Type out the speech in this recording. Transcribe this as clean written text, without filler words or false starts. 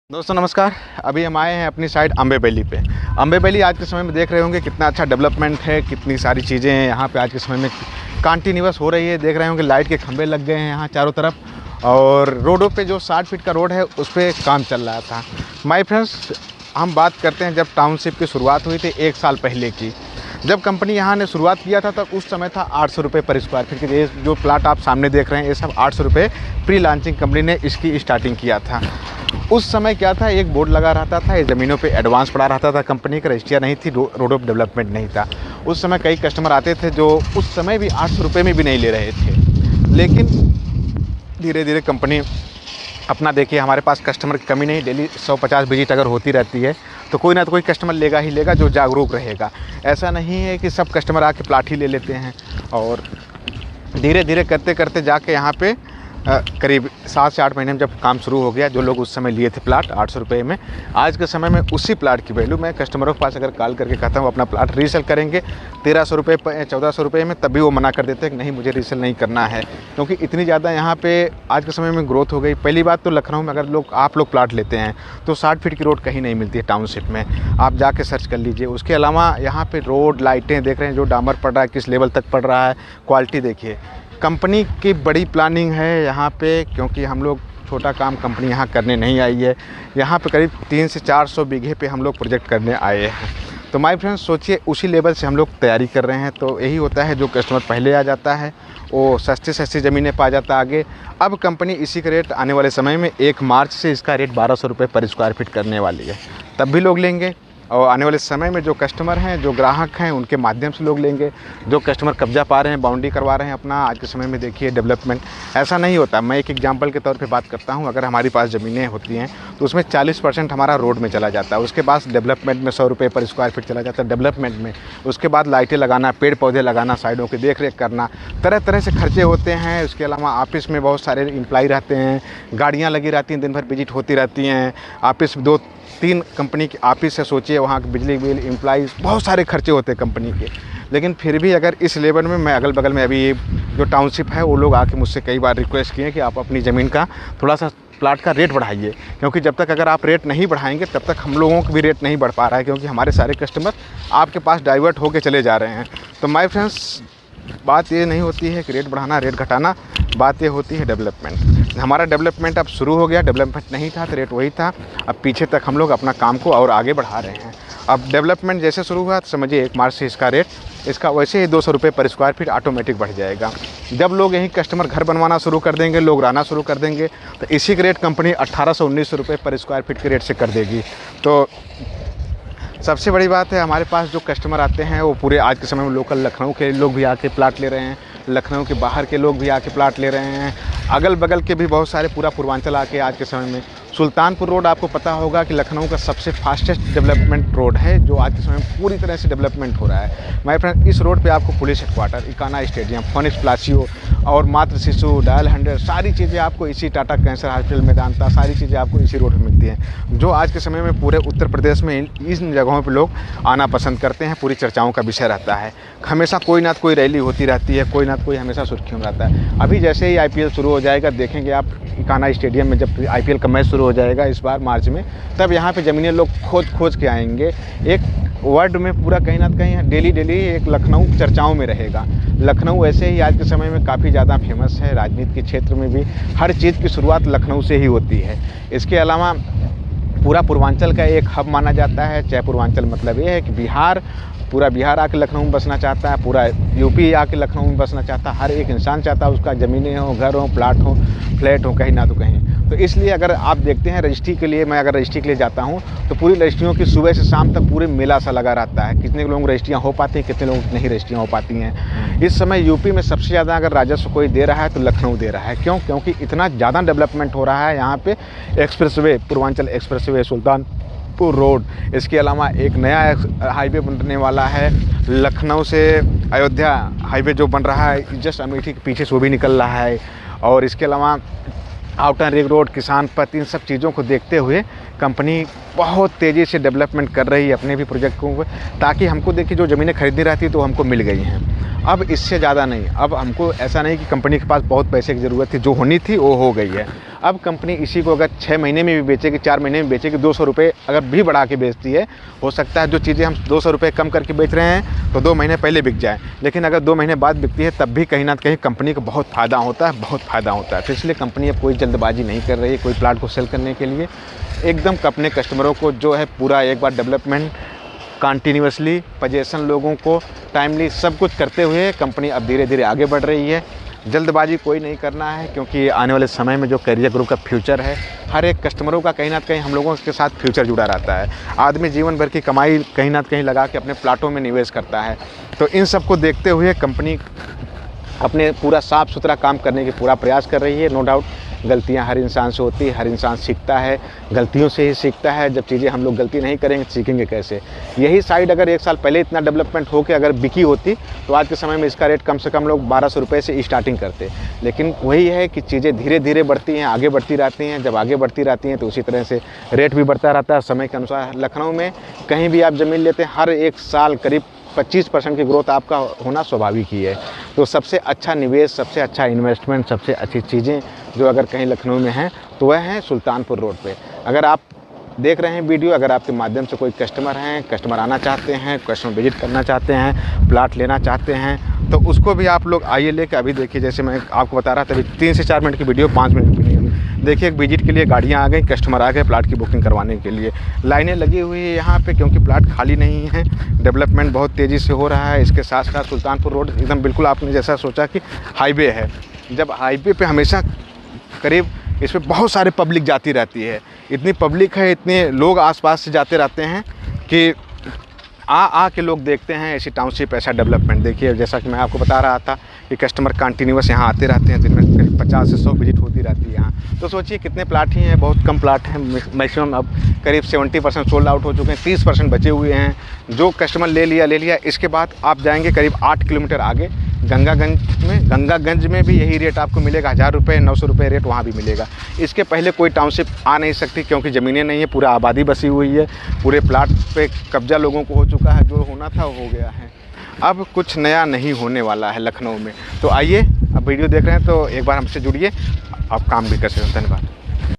दोस्तों नमस्कार। अभी हम आए हैं अपनी साइड अम्बे वैली पे। अम्बे वैली आज के समय में देख रहे होंगे कितना अच्छा डेवलपमेंट है, कितनी सारी चीज़ें हैं यहाँ पे आज के समय में कंटिन्यूअस हो रही है। देख रहे होंगे लाइट के खंभे लग गए हैं यहाँ चारों तरफ, और रोडों पे जो 60 फीट का रोड है उस पर काम चल रहा था। माय फ्रेंड्स, हम बात करते हैं जब टाउनशिप की शुरुआत हुई थी 1 साल पहले की। जब कंपनी यहाँ ने शुरुआत किया था तब उस समय था 800 रुपये पर स्क्वायर फीट। ये जो प्लाट आप सामने देख रहे हैं ये सब 800 रुपये प्री लॉन्चिंग कंपनी ने इसकी स्टार्टिंग किया था। उस समय क्या था, एक बोर्ड लगा रहता था, ये ज़मीनों पे एडवांस पड़ा रहता था, कंपनी का रजिस्ट्रिया नहीं थी, रोड ऑफ डेवलपमेंट नहीं था। उस समय कई कस्टमर आते थे जो उस समय भी 800 रुपये में भी नहीं ले रहे थे। लेकिन धीरे धीरे कंपनी अपना, देखिए हमारे पास कस्टमर की कमी नहीं, डेली 150 विजिट अगर होती रहती है तो कोई ना तो कोई कस्टमर लेगा ही लेगा जो जागरूक रहेगा। ऐसा नहीं है कि सब कस्टमर आके प्लाट ही ले लेते हैं। और धीरे धीरे करते करते जाके यहाँ पे करीब 7 से 8 महीने में जब काम शुरू हो गया, जो लोग उस समय लिए थे प्लाट 800 रुपये में, आज के समय में उसी प्लाट की वैल्यू मैं कस्टमरों के पास अगर कॉल करके कहता हूँ अपना प्लाट रीसेल करेंगे 1300 रुपये 1400 रुपये में, तब भी वो मना कर देते हैं कि नहीं मुझे रीसेल नहीं करना है, क्योंकि इतनी ज़्यादा यहाँ पे आज के समय में ग्रोथ हो गई। पहली बात तो लखनऊ में अगर आप लोग प्लाट लेते हैं तो 60 फीट की रोड कहीं नहीं मिलती है टाउनशिप में, आप जाके सर्च कर लीजिए। उसके अलावा यहाँ पे रोड लाइटें देख रहे हैं, जो डामर पड़ रहा है किस लेवल तक पड़ रहा है, क्वालिटी देखिए। कंपनी की बड़ी प्लानिंग है यहाँ पे, क्योंकि हम लोग छोटा काम कंपनी यहाँ करने नहीं आई है। यहाँ पे करीब 300 से 400 बीघे पे हम लोग प्रोजेक्ट करने आए हैं। तो माय फ्रेंड्स सोचिए, उसी लेवल से हम लोग तैयारी कर रहे हैं। तो यही होता है, जो कस्टमर पहले आ जाता है वो सस्ती सस्ती ज़मीनें पा जाता है आगे। अब कंपनी इसी का रेट आने वाले समय में 1 मार्च से इसका रेट 1200 रुपये पर स्क्वायर फीट करने वाली है, तब भी लोग लेंगे। और आने वाले समय में जो कस्टमर हैं, जो ग्राहक हैं, उनके माध्यम से लोग लेंगे। जो कस्टमर कब्जा पा रहे हैं, बाउंड्री करवा रहे हैं अपना, आज के समय में देखिए डेवलपमेंट ऐसा नहीं होता। मैं एक एग्जांपल के तौर पे बात करता हूं, अगर हमारे पास ज़मीनें होती हैं तो उसमें 40% हमारा रोड में चला जाता है, उसके बाद डेवलपमेंट में 100 रुपये पर स्क्वायर फीट चला जाता है डेवलपमेंट में। उसके बाद लाइटें लगाना, पेड़ पौधे लगाना, साइडों की देख रेख करना, तरह तरह से खर्चे होते हैं। उसके अलावा ऑफिस में बहुत सारे एम्प्लॉय रहते हैं, गाड़ियाँ लगी रहती हैं, दिन भर विजिट होती रहती हैं। ऑफिस 2-3 कंपनी की ऑफिस है, सोचिए वहाँ के बिजली बिल, एम्प्लॉइज़, बहुत सारे खर्चे होते हैं कंपनी के। लेकिन फिर भी अगर इस लेवल में, मैं अगल बगल में अभी ये जो टाउनशिप है, वो लोग आके मुझसे कई बार रिक्वेस्ट किए कि आप अपनी ज़मीन का थोड़ा सा प्लाट का रेट बढ़ाइए, क्योंकि जब तक अगर आप रेट नहीं बढ़ाएंगे तब तक हम लोगों का भी रेट नहीं बढ़ पा रहा है, क्योंकि हमारे सारे कस्टमर आपके पास डाइवर्ट होके चले जा रहे हैं। तो माय फ्रेंड्स, बात ये नहीं होती है कि रेट बढ़ाना रेट घटाना, बात ये होती है डेवलपमेंट। हमारा डेवलपमेंट अब शुरू हो गया, डेवलपमेंट नहीं था तो रेट वही था, अब पीछे तक हम लोग अपना काम को और आगे बढ़ा रहे हैं। अब डेवलपमेंट जैसे शुरू हुआ तो समझिए 1 मार्च से इसका रेट, इसका वैसे ही 200 रुपये पर स्क्वायर फीट ऑटोमेटिक बढ़ जाएगा। जब लोग यहीं कस्टमर घर बनवाना शुरू कर देंगे, लोग रहना शुरू कर देंगे, तो इसी का रेट कंपनी 1800-1900 रुपये पर स्क्वायर फीट के रेट से कर देगी। तो सबसे बड़ी बात है, हमारे पास जो कस्टमर आते हैं वो पूरे आज के समय में लोकल लखनऊ के लोग भी आके प्लाट ले रहे हैं, लखनऊ के बाहर के लोग भी आके प्लाट ले रहे हैं, अगल बगल के भी बहुत सारे, पूरा पूर्वांचल आके आज के समय में। सुल्तानपुर रोड आपको पता होगा कि लखनऊ का सबसे फास्टेस्ट डेवलपमेंट रोड है, जो आज के समय में पूरी तरह से डेवलपमेंट हो रहा है। माय फ्रेंड, इस रोड पे आपको police headquarter, Ekana stadium, phoenix Palassio और मातृ शिशु, डायल 100, सारी चीज़ें आपको इसी टाटा कैंसर हॉस्पिटल मैदानता, सारी चीज़ें आपको इसी रोड पर मिलती हैं, जो आज के समय में पूरे उत्तर प्रदेश में इन जगहों पर लोग आना पसंद करते हैं। पूरी चर्चाओं का विषय रहता है, हमेशा कोई ना कोई रैली होती रहती है, कोई ना कोई हमेशा सुर्खियों में रहता है। अभी जैसे ही IPL शुरू हो जाएगा, देखेंगे आप इकाना स्टेडियम में जब IPL का मैच शुरू हो जाएगा इस बार मार्च में, तब यहाँ पे ज़मीनें लोग खोज के आएंगे। एक वर्ड में पूरा कहीं ना कहीं डेली एक लखनऊ चर्चाओं में रहेगा। लखनऊ ऐसे ही आज के समय में काफ़ी ज़्यादा फेमस है, राजनीति के क्षेत्र में भी हर चीज़ की शुरुआत लखनऊ से ही होती है। इसके अलावा पूरा पूर्वांचल का एक हब माना जाता है। चाहे पूर्वांचल मतलब ये है कि पूरा बिहार आके लखनऊ में बसना चाहता है, पूरा यूपी आके लखनऊ में बसना चाहता है, हर एक इंसान चाहता है उसका ज़मीनें हो, घर हो, प्लाट हो, फ्लैट हो, कहीं ना तो कहीं। तो इसलिए अगर आप देखते हैं रजिस्ट्री के लिए, मैं अगर रजिस्ट्री के लिए जाता हूँ तो पूरी रजिस्ट्रियों की सुबह से शाम तक पूरे मेला सा लगा रहता है। कितने लोगों को रजिस्ट्रियाँ हो पाती हैं, कितने लोगों की नहीं रजिस्ट्रियाँ हो पाती हैं। इस समय यूपी में सबसे ज़्यादा अगर राजस्व कोई दे रहा है तो लखनऊ दे रहा है। क्यों? क्योंकि इतना ज़्यादा डेवलपमेंट हो रहा है यहाँ पे। Expressway, Purvanchal expressway, Sultanpur road, इसके अलावा एक नया हाईवे बनने वाला है, लखनऊ से अयोध्या हाईवे जो बन रहा है जस्ट अमेठी के पीछे से, वो भी निकल रहा है। और इसके अलावा आउटर रिंग रोड, किसान पथ, इन सब चीज़ों को देखते हुए कंपनी बहुत तेज़ी से डेवलपमेंट कर रही है अपने भी प्रोजेक्टों को, ताकि हमको देखिए जो ज़मीनें खरीदनी रहती तो हमको मिल गई हैं। अब इससे ज़्यादा नहीं, अब हमको ऐसा नहीं कि कंपनी के पास बहुत पैसे की ज़रूरत थी, जो होनी थी वो हो गई है। अब कंपनी इसी को अगर 6 महीने में भी बेचेगी, 4 महीने में बेचेगी, 200 रुपये अगर भी बढ़ा के बेचती है, हो सकता है जो चीज़ें हम 200 रुपये कम करके बेच रहे हैं तो 2 महीने पहले बिक जाए, लेकिन अगर 2 महीने बाद बिकती है तब भी कहीं ना कहीं कंपनी को बहुत फ़ायदा होता है, बहुत फ़ायदा होता है। तो इसलिए कंपनी अब कोई जल्दबाजी नहीं कर रही है कोई प्लाट को सेल करने के लिए। एकदम अपने कस्टमरों को जो है पूरा एक बार डेवलपमेंट कंटिन्यूसली, पोजीशन लोगों को टाइमली सब कुछ करते हुए कंपनी अब धीरे धीरे आगे बढ़ रही है। जल्दबाजी कोई नहीं करना है, क्योंकि आने वाले समय में जो कैरियर ग्रुप का फ्यूचर है, हर एक कस्टमरों का कहीं ना कहीं हम लोगों के साथ फ्यूचर जुड़ा रहता है। आदमी जीवन भर की कमाई कहीं ना कहीं लगा के अपने प्लाटों में निवेश करता है। तो इन सब को देखते हुए कंपनी अपने पूरा साफ़ सुथरा काम करने की पूरा प्रयास कर रही है। नो डाउट गलतियां हर इंसान से होती है, हर इंसान सीखता है, गलतियों से ही सीखता है। जब चीज़ें हम लोग गलती नहीं करेंगे सीखेंगे कैसे। यही साइड अगर 1 साल पहले इतना डेवलपमेंट हो के अगर बिकी होती तो आज के समय में इसका रेट कम से कम लोग 1200 रुपये से स्टार्टिंग करते। लेकिन वही है कि चीज़ें धीरे धीरे बढ़ती हैं, आगे बढ़ती रहती हैं। जब आगे बढ़ती रहती हैं तो उसी तरह से रेट भी बढ़ता रहता है समय के अनुसार। लखनऊ में कहीं भी आप ज़मीन लेते हैं, हर 1 साल करीब 25% की ग्रोथ आपका होना स्वाभाविक ही है। तो सबसे अच्छा निवेश, सबसे अच्छा इन्वेस्टमेंट, सबसे अच्छी चीज़ें जो अगर कहीं लखनऊ में हैं तो वह है सुल्तानपुर रोड पे। अगर आप देख रहे हैं वीडियो, अगर आपके माध्यम से कोई कस्टमर हैं, कस्टमर आना चाहते हैं, कस्टमर विजिट करना चाहते हैं, प्लाट लेना चाहते हैं, तो उसको भी आप लोग आइए लेके। अभी देखिए जैसे मैं आपको बता रहा था, अभी 3 से 4 मिनट की वीडियो 5 मिनट की नहीं है। देखिए एक विजिट के लिए गाड़ियाँ आ गई, कस्टमर आ गए प्लाट की बुकिंग करवाने के लिए। लाइनें लगी हुई है यहाँ पे, क्योंकि प्लाट खाली नहीं है, डेवलपमेंट बहुत तेज़ी से हो रहा है। इसके साथ साथ सुल्तानपुर रोड एकदम बिल्कुल आपने जैसा सोचा कि हाईवे है। जब हाईवे पे हमेशा करीब इस पर बहुत सारे पब्लिक जाती रहती है, इतनी पब्लिक है, इतने लोग आसपास से जाते रहते हैं कि आ के लोग देखते हैं ऐसी टाउनशिप, ऐसा डेवलपमेंट। देखिए जैसा कि मैं आपको बता रहा था कि कस्टमर कंटिन्यूस यहाँ आते रहते हैं, दिन में करीब 50 से 100 विजिट होती रहती है यहाँ। तो सोचिए कितने प्लाट ही हैं, बहुत कम प्लाट हैं। मैक्सिमम अब करीब 70% सोल्ड आउट हो चुके हैं, 30% बचे हुए हैं। जो कस्टमर ले लिया। इसके बाद आप जाएंगे करीब 8 किलोमीटर आगे गंगागंज में भी यही रेट आपको मिलेगा, 1000 रुपये 900 रुपये रेट वहाँ भी मिलेगा। इसके पहले कोई टाउनशिप आ नहीं सकती, क्योंकि ज़मीनें नहीं है, पूरा आबादी बसी हुई है, पूरे प्लाट पे कब्जा लोगों को हो चुका है, जो होना था वो हो गया है। अब कुछ नया नहीं होने वाला है लखनऊ में। तो आइए, अब वीडियो देख रहे हैं तो एक बार हमसे जुड़िए, आप काम भी कर सकते हैं। धन्यवाद।